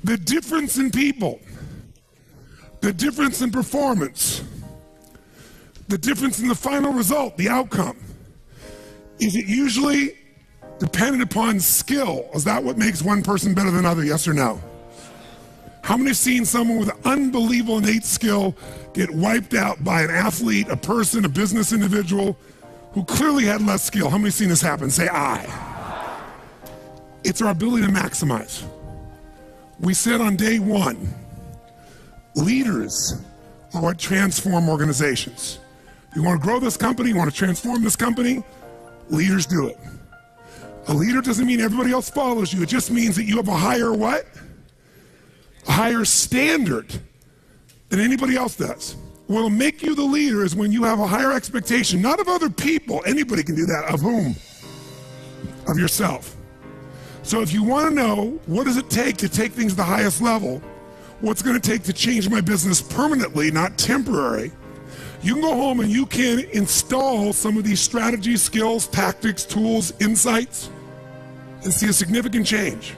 The difference in people, the difference in performance, the difference in the final result, the outcome, is it usually dependent upon skill? Is that what makes one person better than another, yes or no? How many have seen someone with unbelievable innate skill get wiped out by an athlete, a person, a business individual who clearly had less skill? How many have seen this happen? Say aye. It's our ability to maximize. We said on day one, leaders are what transform organizations. You want to grow this company, you want to transform this company, leaders do it. A leader doesn't mean everybody else follows you. It just means that you have a higher what? A higher standard than anybody else does. What'll make you the leader is when you have a higher expectation, not of other people, anybody can do that, of whom? Of yourself. So if you want to know what does it take to take things to the highest level, what's going to take to change my business permanently, not temporary, you can go home and you can install some of these strategies, skills, tactics, tools, insights, and see a significant change.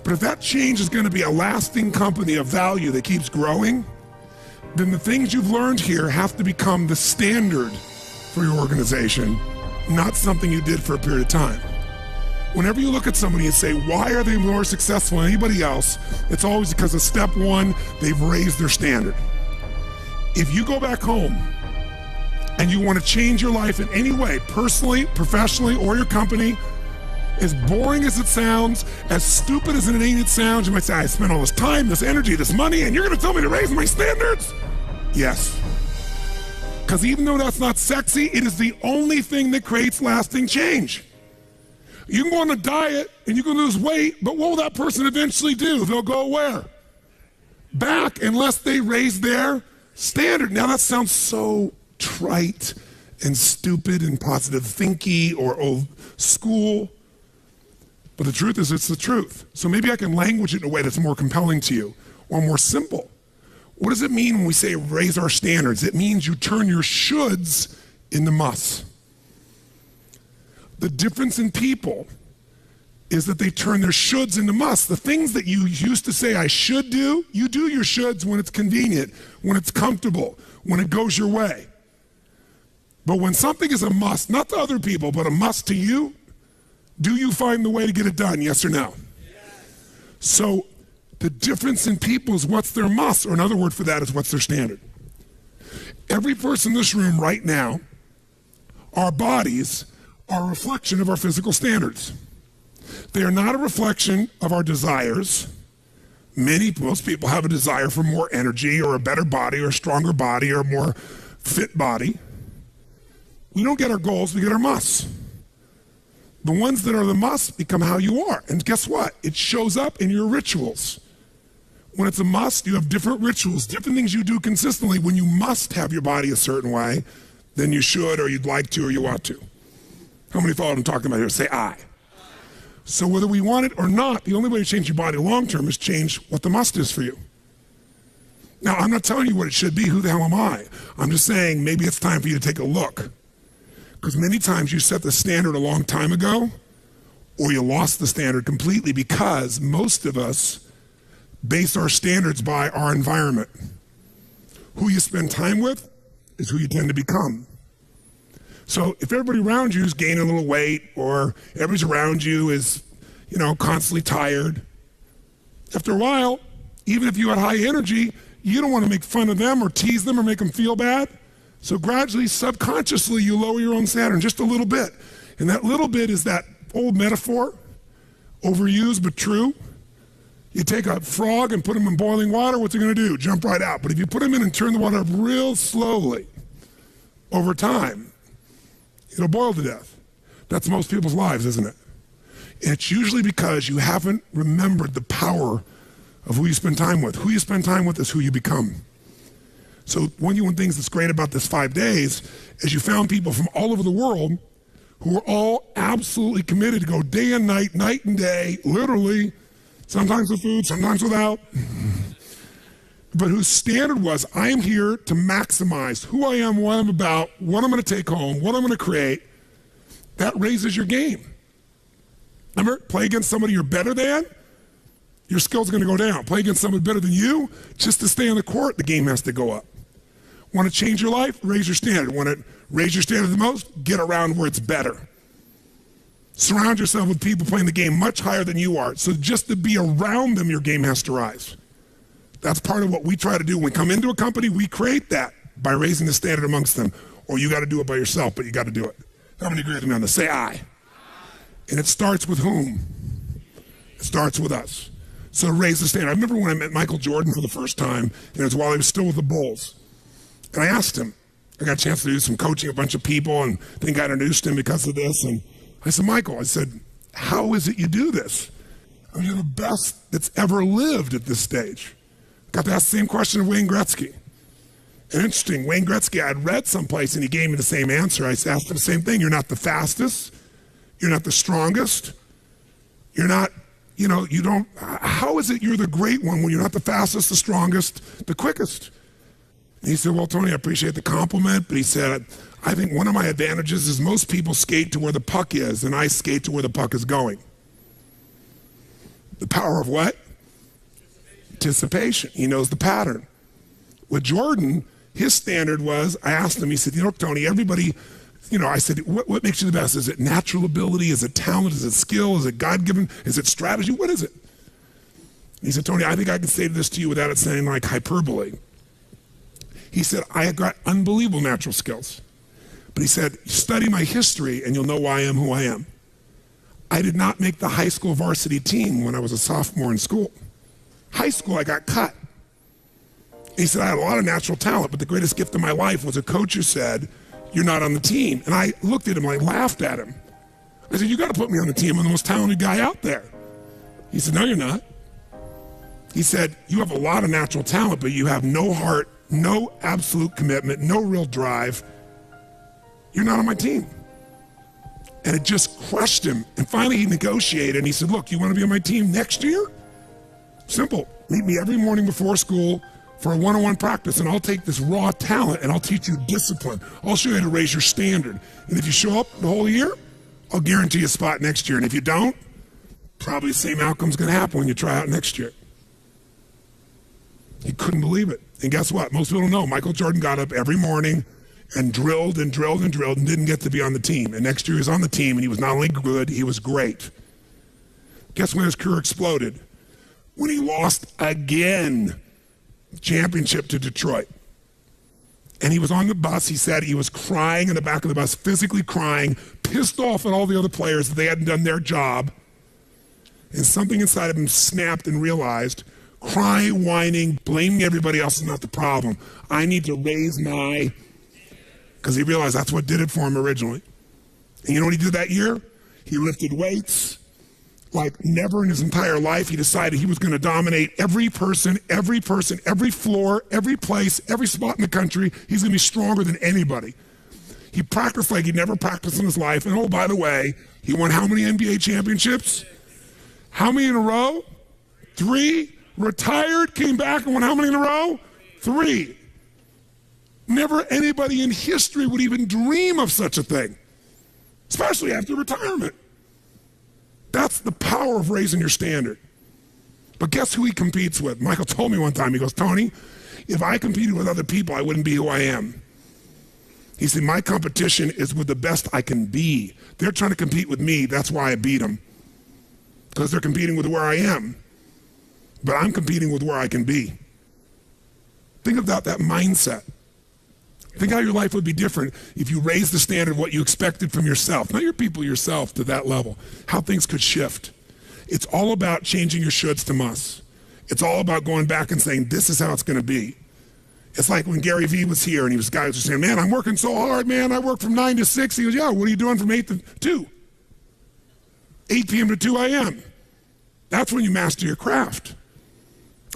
But if that change is going to be a lasting company of value that keeps growing, then the things you've learned here have to become the standard for your organization, not something you did for a period of time. Whenever you look at somebody and say, why are they more successful than anybody else? It's always because of step one, they've raised their standard. If you go back home and you want to change your life in any way, personally, professionally, or your company, as boring as it sounds, as stupid as it sounds, you might say, I spent all this time, this energy, this money, and you're going to tell me to raise my standards? Yes. Because even though that's not sexy, it is the only thing that creates lasting change. You can go on a diet and you can lose weight, but what will that person eventually do? They'll go where? Back, unless they raise their standard. Now that sounds so trite and stupid and positive thinky or old school, but the truth is it's the truth. So maybe I can language it in a way that's more compelling to you or more simple. What does it mean when we say raise our standards? It means you turn your shoulds into musts. The difference in people is that they turn their shoulds into musts. The things that you used to say I should do, you do your shoulds when it's convenient, when it's comfortable, when it goes your way. But when something is a must, not to other people, but a must to you, do you find the way to get it done, yes or no? Yes. So the difference in people is what's their must, or another word for that is what's their standard. Every person in this room right now, our bodies are a reflection of our physical standards. They are not a reflection of our desires. Most people have a desire for more energy or a better body or a stronger body or a more fit body. We don't get our goals, we get our musts. The ones that are the musts become how you are. And guess what? It shows up in your rituals. When it's a must, you have different rituals, different things you do consistently when you must have your body a certain way than you should or you'd like to or you want to. How many follow what I'm talking about here? Say aye. So whether we want it or not, the only way to change your body long-term is change what the must is for you. Now, I'm not telling you what it should be. Who the hell am I? I'm just saying maybe it's time for you to take a look. Because many times you set the standard a long time ago, or you lost the standard completely because most of us base our standards by our environment. Who you spend time with is who you tend to become. So if everybody around you is gaining a little weight, or everybody around you is, constantly tired, after a while, even if you had high energy, you don't want to make fun of them or tease them or make them feel bad. So gradually, subconsciously, you lower your own standard just a little bit. And that little bit is that old metaphor, overused but true. You take a frog and put him in boiling water, what's it going to do? Jump right out. But if you put him in and turn the water up real slowly, over time, it'll boil to death. That's most people's lives, isn't it? And it's usually because you haven't remembered the power of who you spend time with. Who you spend time with is who you become. So one of the things that's great about this 5 days is you found people from all over the world who are all absolutely committed to go day and night and day, literally, sometimes with food, sometimes without, but whose standard was, I am here to maximize who I am, what I'm about, what I'm going to take home, what I'm going to create. That raises your game. Remember, play against somebody you're better than, Your skill's going to go down. Play against someone better than you, just to stay on the court, the game has to go up. Want to change your life? Raise your standard. Want to raise your standard the most? Get around where it's better. Surround yourself with people playing the game much higher than you are. So just to be around them, your game has to rise. That's part of what we try to do. When we come into a company, we create that by raising the standard amongst them. Or you got to do it by yourself, but you got to do it. How many agree with me on this? Say I. And it starts with whom? It starts with us. So raise the standard. I remember when I met Michael Jordan for the first time, and it was while he was still with the Bulls. And I asked him, I got a chance to do some coaching, a bunch of people, and I think I introduced him because of this. And I said, Michael, I said, how is it you do this? I mean, you're the best that's ever lived at this stage. Got to ask the same question of Wayne Gretzky. And interesting, Wayne Gretzky, I'd read someplace and he gave me the same answer. I asked him the same thing. You're not the fastest. You're not the strongest. You're not, you don't, how is it you're the great one when you're not the fastest, the strongest, the quickest? And he said, well, Tony, I appreciate the compliment, but he said, I think one of my advantages is most people skate to where the puck is, and I skate to where the puck is going. The power of what? Anticipation. He knows the pattern. With Jordan, his standard was, I asked him, he said, Tony, everybody, I said, what makes you the best? Is it natural ability? Is it talent? Is it skill? Is it God-given? Is it strategy? What is it? He said, Tony, I think I can say this to you without it sounding like hyperbole. He said, I have got unbelievable natural skills. But he said, study my history and you'll know why I am who I am. I did not make the high school varsity team when I was a sophomore in school. High school, I got cut. He said, I had a lot of natural talent, but the greatest gift of my life was a coach who said, you're not on the team. And I looked at him, I laughed at him. I said, you got to put me on the team. I'm the most talented guy out there. He said, no, you're not. He said, you have a lot of natural talent, but you have no heart, no absolute commitment, no real drive. You're not on my team. And it just crushed him. And finally he negotiated and he said, look, you want to be on my team next year? Simple. Meet me every morning before school for a one-on-one practice, and I'll take this raw talent and I'll teach you discipline. I'll show you how to raise your standard. And if you show up the whole year, I'll guarantee you a spot next year. And if you don't, probably the same outcome's going to happen when you try out next year. He couldn't believe it. And guess what? Most people don't know. Michael Jordan got up every morning and drilled and drilled and drilled and didn't get to be on the team. And next year he was on the team and he was not only good, he was great. Guess when his career exploded? When he lost again the championship to Detroit. And he was on the bus. He said he was crying in the back of the bus, physically crying, pissed off at all the other players that they hadn't done their job. And something inside of him snapped and realized, crying, whining, blaming everybody else is not the problem. I need to raise my, because he realized that's what did it for him originally. And you know what he did that year? He lifted weights like never in his entire life. He decided he was going to dominate every person, every floor, every place, every spot in the country. He's going to be stronger than anybody. He practiced like he'd never practiced in his life. And oh, by the way, he won how many NBA championships? How many in a row? 3. Retired, came back and won how many in a row? 3. Never anybody in history would even dream of such a thing, especially after retirement. That's the power of raising your standard. But guess who he competes with? Michael told me one time, he goes, Tony, if I competed with other people, I wouldn't be who I am. He said, my competition is with the best I can be. They're trying to compete with me. That's why I beat them. Because they're competing with where I am. But I'm competing with where I can be. Think about that mindset. Think how your life would be different if you raised the standard of what you expected from yourself, not your people, yourself, to that level. How things could shift. It's all about changing your shoulds to musts. It's all about going back and saying, this is how it's going to be. It's like when Gary Vee was here and guys were saying, man, I'm working so hard, man. I work from 9 to 6. He goes, yeah, what are you doing from 8 to 2? 8 p.m. to 2 a.m. That's when you master your craft.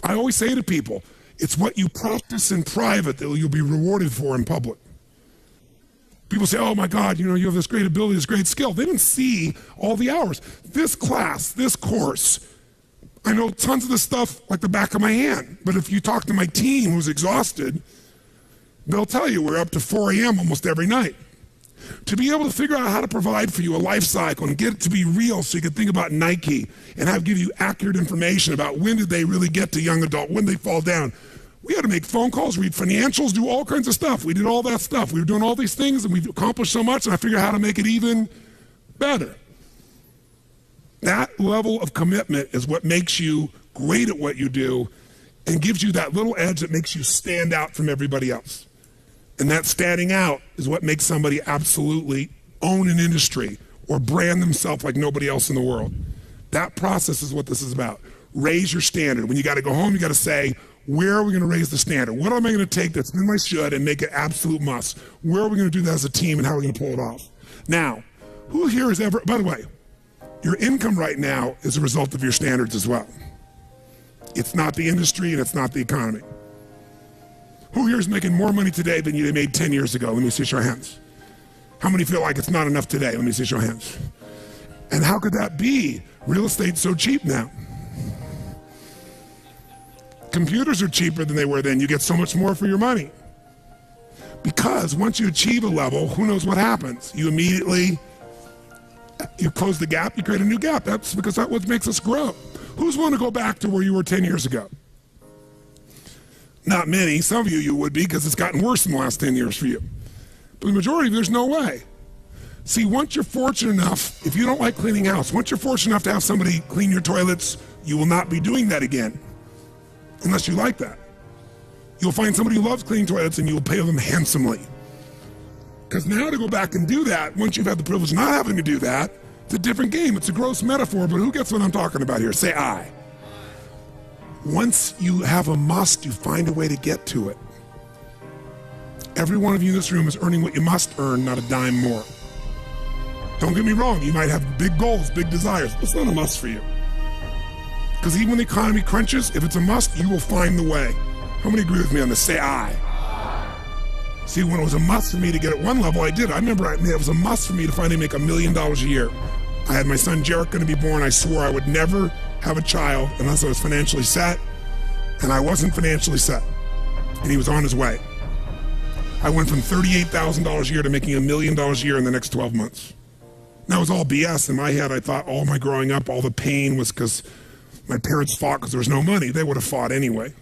I always say to people, it's what you practice in private that you'll be rewarded for in public. People say, oh my God, you have this great ability, this great skill. They didn't see all the hours. This class, this course, I know tons of this stuff like the back of my hand. But if you talk to my team who's exhausted, they'll tell you we're up to 4 a.m. almost every night. To be able to figure out how to provide for you a life cycle and get it to be real so you can think about Nike and give you accurate information about when did they really get to young adult, when they fall down. We had to make phone calls, read financials, do all kinds of stuff. We did all that stuff. We were doing all these things and we've accomplished so much, and I figured out how to make it even better. That level of commitment is what makes you great at what you do and gives you that little edge that makes you stand out from everybody else. And that standing out is what makes somebody absolutely own an industry or brand themselves like nobody else in the world. That process is what this is about. Raise your standard. When you got to go home, you got to say, where are we going to raise the standard? What am I going to take that's been my should and make it absolute must? Where are we going to do that as a team, and how are we going to pull it off? Now, who here has ever, by the way, your income right now is a result of your standards as well. It's not the industry and it's not the economy. Who here is making more money today than you made 10 years ago? Let me see, show of hands. How many feel like it's not enough today? Let me see, show of hands. And how could that be? Real estate's so cheap now. Computers are cheaper than they were then. You get so much more for your money. Because once you achieve a level, who knows what happens? You immediately, you close the gap, you create a new gap. That's because that's what makes us grow. Who's want to go back to where you were 10 years ago? Not many. Some of you would be, because it's gotten worse in the last 10 years for you. But the majority of you, there's no way. See, once you're fortunate enough, if you don't like cleaning house, once you're fortunate enough to have somebody clean your toilets, you will not be doing that again. Unless you like that. You'll find somebody who loves cleaning toilets and you will pay them handsomely. Because now to go back and do that, once you've had the privilege of not having to do that, it's a different game. It's a gross metaphor, but who gets what I'm talking about here? Say I. Once you have a must, you find a way to get to it. Every one of you in this room is earning what you must earn, not a dime more. Don't get me wrong, you might have big goals, big desires, but it's not a must for you. Because even when the economy crunches, if it's a must, you will find the way. How many agree with me on this? Say I. See, when it was a must for me to get at one level, I did. I remember it was a must for me to finally make $1 million a year. I had my son Jarek going to be born. I swore I would never have a child unless I was financially set, and I wasn't financially set, and he was on his way. I went from $38,000 a year to making $1 million a year in the next 12 months. That was all BS. In my head, I thought all my growing up, all the pain was because my parents fought because there was no money. They would have fought anyway.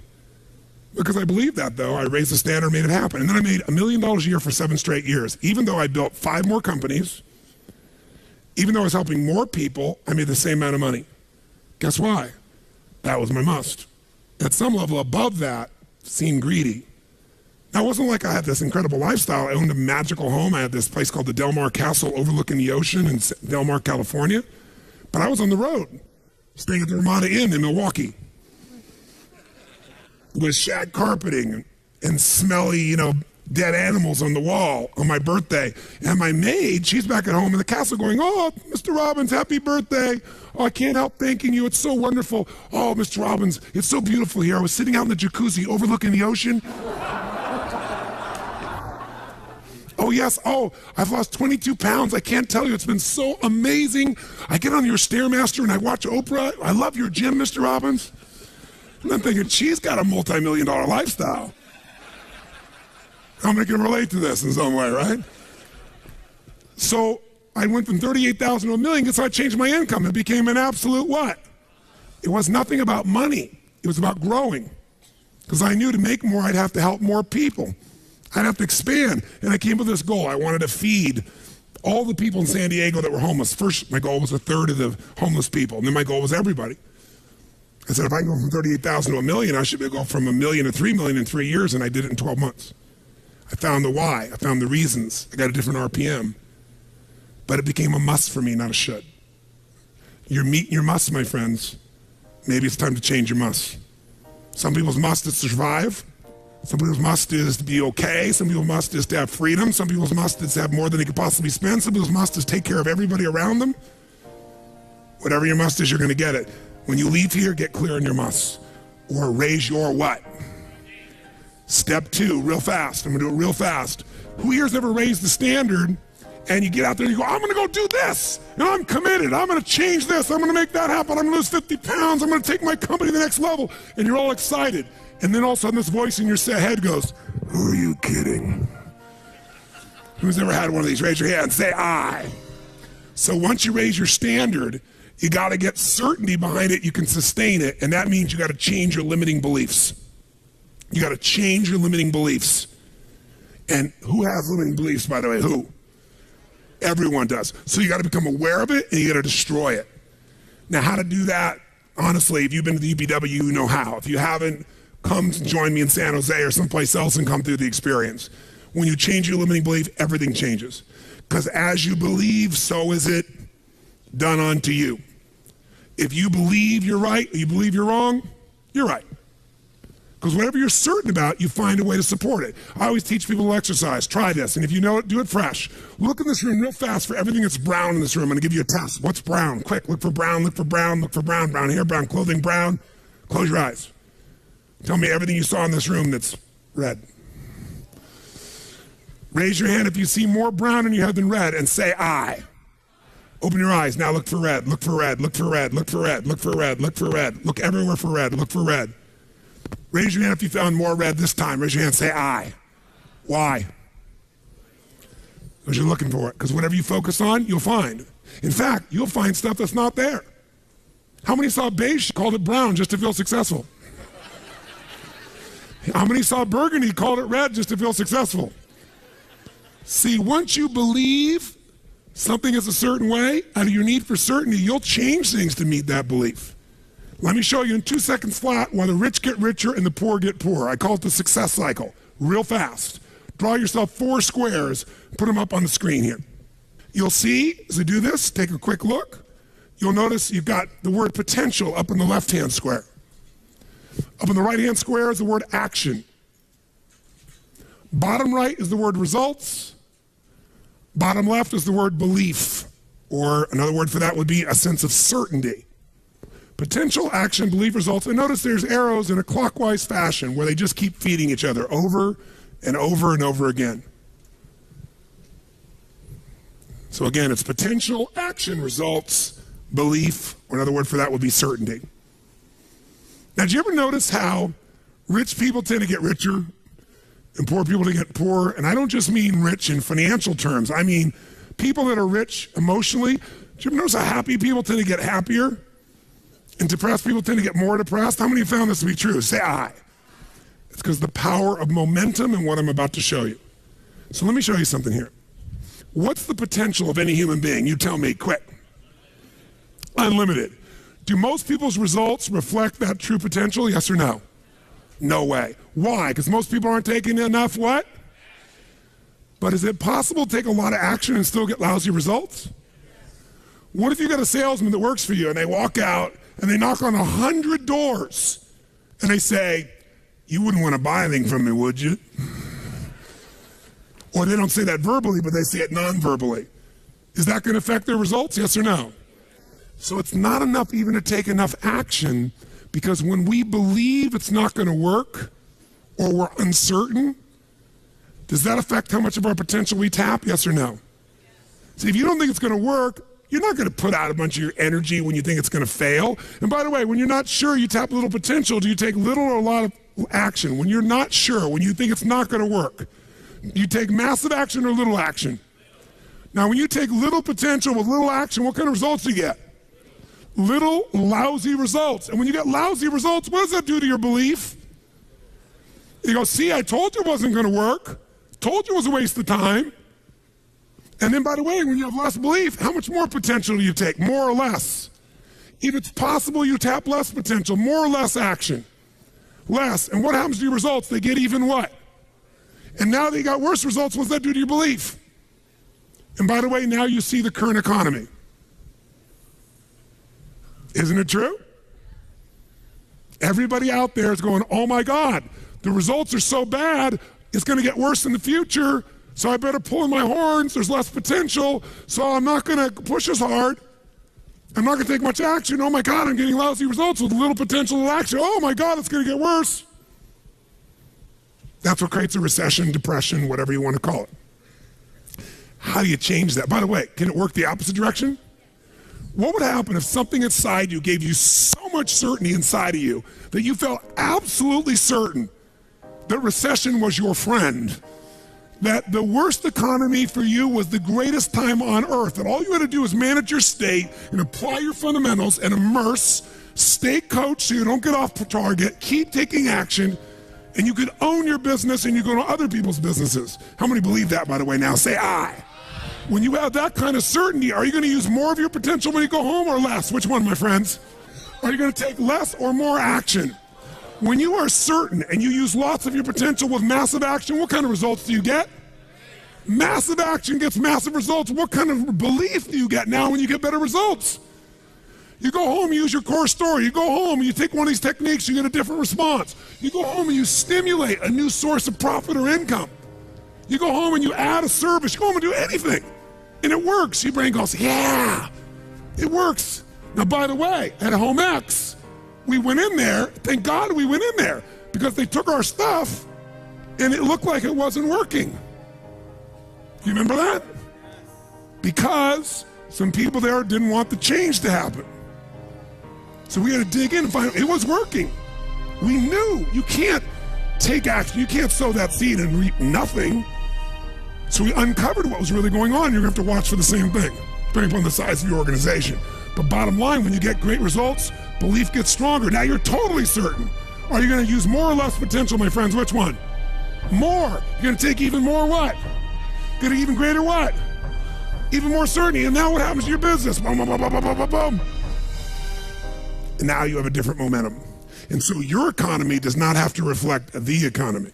Because I believed that, though, I raised the standard, made it happen. And then I made $1 million a year for 7 straight years. Even though I built 5 more companies, even though I was helping more people, I made the same amount of money. Guess why? That was my must. At some level above that, seemed greedy. Now, it wasn't like I had this incredible lifestyle. I owned a magical home. I had this place called the Del Mar Castle overlooking the ocean in Del Mar, California. But I was on the road, staying at the Ramada Inn in Milwaukee with shag carpeting and smelly, dead animals on the wall on my birthday. And my maid, she's back at home in the castle going, "Oh, Mr. Robbins, happy birthday. Oh, I can't help thanking you. It's so wonderful. Oh, Mr. Robbins, it's so beautiful here. I was sitting out in the jacuzzi overlooking the ocean. Oh, yes. Oh, I've lost 22 pounds. I can't tell you. It's been so amazing. I get on your Stairmaster and I watch Oprah. I love your gym, Mr. Robbins." And I'm thinking, she's got a multi-million-dollar lifestyle. How many can relate to this in some way, right? So I went from 38,000 to $1 million, so I changed my income. It became an absolute what? It was nothing about money. It was about growing. Because I knew to make more, I'd have to help more people. I'd have to expand. And I came with this goal. I wanted to feed all the people in San Diego that were homeless. First, my goal was 1/3 of the homeless people. And then my goal was everybody. I said, if I can go from 38,000 to $1 million, I should be able to go from $1 million to $3 million in 3 years, and I did it in 12 months. I found the why. I found the reasons. I got a different RPM. But it became a must for me, not a should. You're meeting your must, my friends. Maybe it's time to change your must. Some people's must is to survive. Some people's must is to be okay. Some people's must is to have freedom. Some people's must is to have more than they could possibly spend. Some people's must is to take care of everybody around them. Whatever your must is, you're going to get it. When you leave here, get clear on your must. Or raise your what? Step 2, real fast. I'm going to do it real fast. Who here's ever raised the standard and you get out there and you go, I'm going to go do this. And I'm committed. I'm going to change this. I'm going to make that happen. I'm going to lose 50 pounds. I'm going to take my company to the next level. And you're all excited. And then all of a sudden this voice in your head goes, who are you kidding? Who's ever had one of these? Raise your hand and say I. So once you raise your standard, you got to get certainty behind it. You can sustain it. And that means you got to change your limiting beliefs. You got to change your limiting beliefs. And who has limiting beliefs, by the way? Who? Everyone does. So you got to become aware of it and you got to destroy it. Now, how to do that? Honestly, if you've been to the UPW, you know how. If you haven't, come join me in San Jose or someplace else and come through the experience. When you change your limiting belief, everything changes. Because as you believe, so is it done unto you. If you believe you're right or you believe you're wrong, you're right. Because whatever you're certain about, you find a way to support it. I always teach people to exercise. Try this. And if you know it, do it fresh. Look in this room real fast for everything that's brown in this room. I'm going to give you a test. What's brown? Quick. Look for brown. Look for brown. Look for brown. Brown hair, brown clothing, brown. Close your eyes. Tell me everything you saw in this room that's red. Raise your hand if you see more brown in your head than red and say I. Open your eyes. Now look for red. Look for red. Look for red. Look for red. Look for red. Look for red. Look everywhere for red. Look for red. Raise your hand if you found more red this time. Raise your hand and say I. Why? Because you're looking for it. Because whatever you focus on, you'll find. In fact, you'll find stuff that's not there. How many saw beige, called it brown just to feel successful? How many saw burgundy, called it red just to feel successful? See, once you believe something is a certain way, out of your need for certainty, you'll change things to meet that belief. Let me show you in 2 seconds flat why the rich get richer and the poor get poorer. I call it the success cycle, real fast. Draw yourself 4 squares, put them up on the screen here. You'll see, as I do this, take a quick look. You'll notice you've got the word potential up in the left-hand square. Up in the right-hand square is the word action. Bottom right is the word results. Bottom left is the word belief, or another word for that would be a sense of certainty. Potential, action, belief, results. And notice there's arrows in a clockwise fashion where they just keep feeding each other over and over and over again. So again, it's potential, action, results, belief, or another word for that would be certainty. Now, did you ever notice how rich people tend to get richer and poor people to get poorer? And I don't just mean rich in financial terms. I mean people that are rich emotionally. Do you ever notice how happy people tend to get happier? And depressed people tend to get more depressed? How many have found this to be true? Say I. It's because the power of momentum and what I'm about to show you. So let me show you something here. What's the potential of any human being? You tell me, quick. Unlimited. Do most people's results reflect that true potential? Yes or no? No way. Why? Because most people aren't taking enough what? But is it possible to take a lot of action and still get lousy results? What if you got a salesman that works for you and they walk out and they knock on 100 doors and they say, you wouldn't want to buy anything from me, would you? Or they don't say that verbally, but they say it non-verbally. Is that going to affect their results? Yes or no? So it's not enough even to take enough action, because when we believe it's not going to work or we're uncertain, does that affect how much of our potential we tap? Yes or no? See, if you don't think it's going to work, you're not going to put out a bunch of your energy when you think it's going to fail. And by the way, when you're not sure, you tap little potential. Do you take little or a lot of action? When you're not sure, when you think it's not going to work, you take massive action or little action? Now, when you take little potential with little action, what kind of results do you get? Little lousy results. And when you get lousy results, what does that do to your belief? You go, see, I told you it wasn't going to work. Told you it was a waste of time. And then, by the way, when you have less belief, how much more potential do you take? More or less? If it's possible, you tap less potential, more or less action. Less. And what happens to your results? They get even what? And now that you got worse results, what does that do to your belief? And by the way, now you see the current economy. Isn't it true? Everybody out there is going, oh my God, the results are so bad, it's going to get worse in the future, so I better pull in my horns, there's less potential, so I'm not going to push as hard. I'm not going to take much action. Oh my God, I'm getting lousy results with little potential action. Oh my God, it's going to get worse. That's what creates a recession, depression, whatever you want to call it. How do you change that? By the way, can it work the opposite direction? What would happen if something inside you gave you so much certainty inside of you that you felt absolutely certain that recession was your friend, that the worst economy for you was the greatest time on earth, that all you had to do is manage your state and apply your fundamentals and immerse, stay coached so you don't get off target, keep taking action, and you could own your business and you go to other people's businesses. How many believe that, by the way, now? Say aye. When you have that kind of certainty, are you going to use more of your potential when you go home or less? Which one, my friends? Are you going to take less or more action? When you are certain and you use lots of your potential with massive action, what kind of results do you get? Massive action gets massive results. What kind of belief do you get now when you get better results? You go home, you use your core story. You go home and you take one of these techniques, you get a different response. You go home and you stimulate a new source of profit or income. You go home and you add a service. You go home and do anything. And it works. Your brain goes, yeah, it works. Now, by the way, at Home X, we went in there, thank God we went in there, because they took our stuff and it looked like it wasn't working. You remember that? Because some people there didn't want the change to happen. So we had to dig in and find it was working. We knew you can't take action, you can't sow that seed and reap nothing. So we uncovered what was really going on. You're gonna have to watch for the same thing, depending upon the size of your organization. But bottom line, when you get great results, belief gets stronger. Now you're totally certain. Are you gonna use more or less potential, my friends? Which one? More. You're gonna take even more what? Get an even greater what? Even more certainty. And now what happens to your business? Boom, boom, boom, boom, boom, boom, boom. And now you have a different momentum. And so your economy does not have to reflect the economy.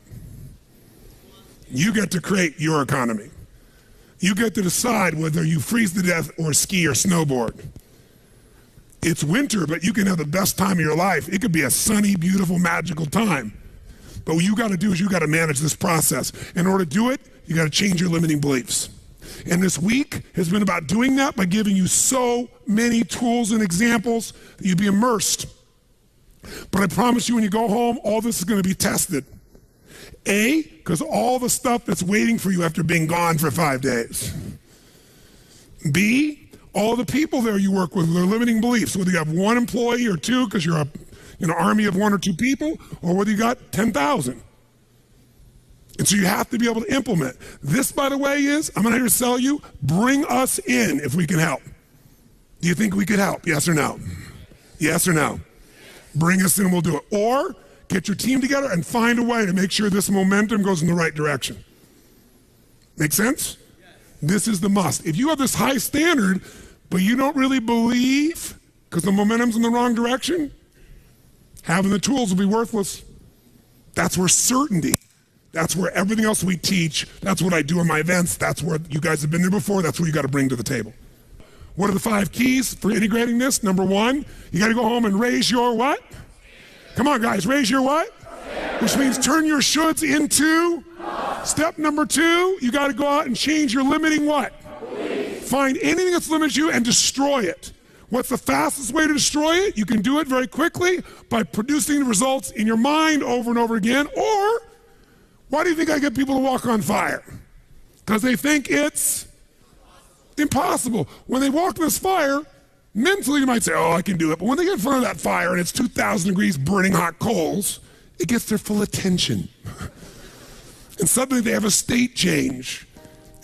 You get to create your economy. You get to decide whether you freeze to death or ski or snowboard. It's winter, but you can have the best time of your life. It could be a sunny, beautiful, magical time. But what you got to do is you got to manage this process. In order to do it, you got to change your limiting beliefs. And this week has been about doing that by giving you so many tools and examples that you'd be immersed. But I promise you, when you go home, all this is going to be tested. A, because all the stuff that's waiting for you after being gone for 5 days. B, all the people there you work with, their limiting beliefs, whether you have one employee or two because you're an army of one or two people, or whether you got 10,000. And so you have to be able to implement. This, by the way, is, I'm here to sell you, bring us in if we can help. Do you think we could help? Yes or no? Yes or no? Bring us in and we'll do it. Or get your team together and find a way to make sure this momentum goes in the right direction. Make sense? Yes. This is the must. If you have this high standard, but you don't really believe because the momentum's in the wrong direction, having the tools will be worthless. That's where certainty, that's where everything else we teach, that's what I do in my events, that's where you guys have been there before, that's what you got to bring to the table. What are the 5 keys for integrating this? Number 1, you got to go home and raise your what? Come on, guys, raise your what? Which means turn your shoulds into. Step number 2, you got to go out and change your limiting what? Find anything that's limited you and destroy it. What's the fastest way to destroy it? You can do it very quickly by producing the results in your mind over and over again. Or, why do you think I get people to walk on fire? Because they think it's impossible. When they walk this fire, mentally you might say, oh, I can do it. But when they get in front of that fire and it's 2,000 degrees burning hot coals, it gets their full attention. And suddenly they have a state change.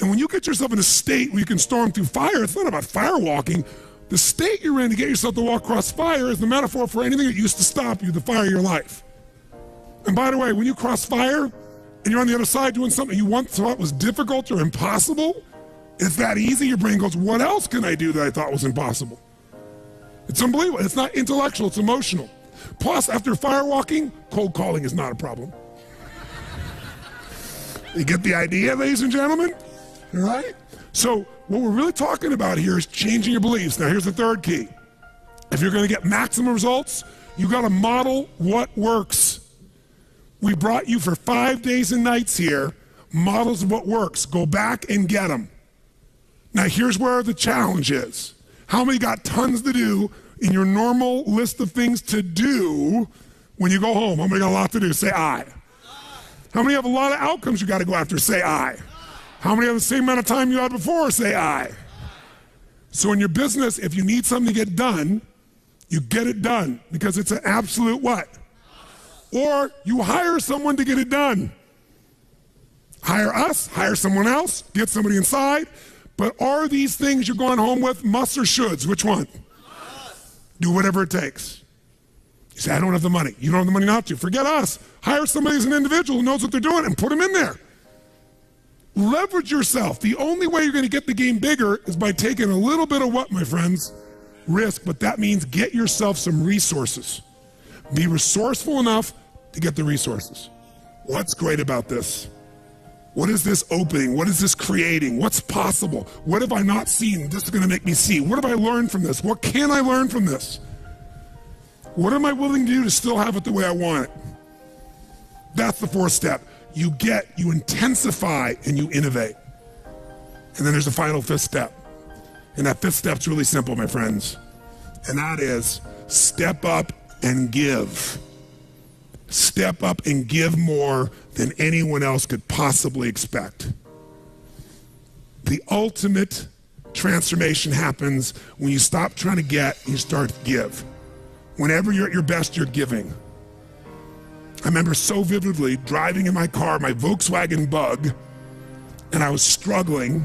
And when you get yourself in a state where you can storm through fire, it's not about fire walking. The state you're in to get yourself to walk across fire is the metaphor for anything that used to stop you, the fire of your life. And by the way, when you cross fire and you're on the other side doing something you once thought was difficult or impossible, it's that easy, your brain goes, what else can I do that I thought was impossible? It's unbelievable. It's not intellectual, it's emotional. Plus, after firewalking, cold calling is not a problem. You get the idea, ladies and gentlemen? All right? So what we're really talking about here is changing your beliefs. Now, here's the 3rd key. If you're going to get maximum results, you got to model what works. We brought you for 5 days and nights here, models of what works. Go back and get them. Now, here's where the challenge is. How many got tons to do in your normal list of things to do when you go home? How many got a lot to do? Say aye. How many have a lot of outcomes you got to go after? Say aye. How many have the same amount of time you had before? Say aye. So in your business, if you need something to get done, you get it done because it's an absolute what? Or you hire someone to get it done. Hire us, hire someone else, get somebody inside. But are these things you're going home with musts or shoulds? Which one? Do whatever it takes. You say, I don't have the money. You don't have the money not to. Forget us. Hire somebody as an individual who knows what they're doing and put them in there. Leverage yourself. The only way you're going to get the game bigger is by taking a little bit of what, my friends? Risk, but that means get yourself some resources. Be resourceful enough to get the resources. What's great about this? What is this opening? What is this creating? What's possible? What have I not seen? This is going to make me see. What have I learned from this? What can I learn from this? What am I willing to do to still have it the way I want it? That's the fourth step. You intensify, and you innovate. And then there's the final fifth step. And that fifth step's really simple, my friends. And that is step up and give. Step up and give more than anyone else could possibly expect. The ultimate transformation happens when you stop trying to get and you start to give. Whenever you're at your best, you're giving. I remember so vividly driving in my car, my Volkswagen Bug, and I was struggling,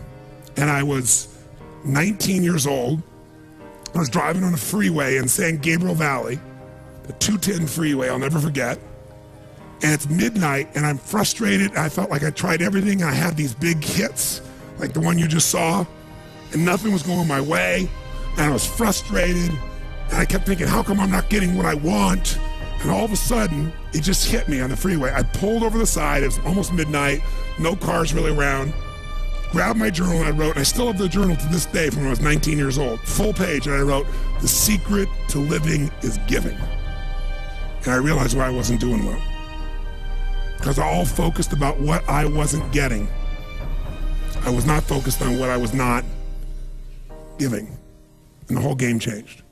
and I was 19 years old. I was driving on a freeway in San Gabriel Valley, the 210 freeway, I'll never forget. And it's midnight, and I'm frustrated. I felt like I tried everything, and I had these big hits, like the one you just saw, and nothing was going my way, and I was frustrated, and I kept thinking, how come I'm not getting what I want? And all of a sudden, it just hit me on the freeway. I pulled over the side, it was almost midnight, no cars really around, grabbed my journal, and I wrote, and I still have the journal to this day from when I was 19 years old, full page, and I wrote, the secret to living is giving. And I realized why I wasn't doing well. Because I all focused about what I wasn't getting. I was not focused on what I was not giving. And the whole game changed.